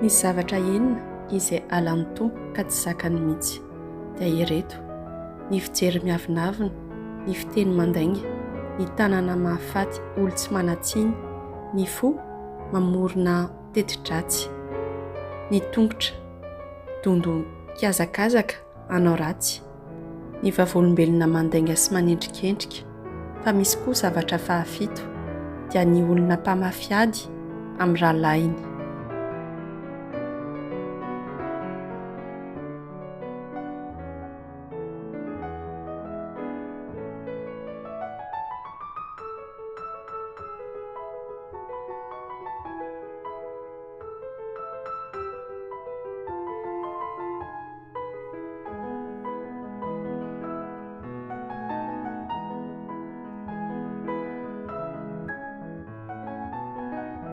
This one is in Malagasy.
Misy zavatra enina izay alan'ny tompo ka tsy zakany mihitsy dia ireto: ny fijery miavinavina, ny fiteny mandainga, ny tanana mahafaty olo tsy manatsiny, ny fo mamorona teti-dratsy, ny tongotra dondo kiazakazaka hanao ratsy, ny vavolombelona mandainga sy manendrikendrika. Fa misy koa zavatra fahafito dia ny olona mpamafiady amin'ny rahalainy.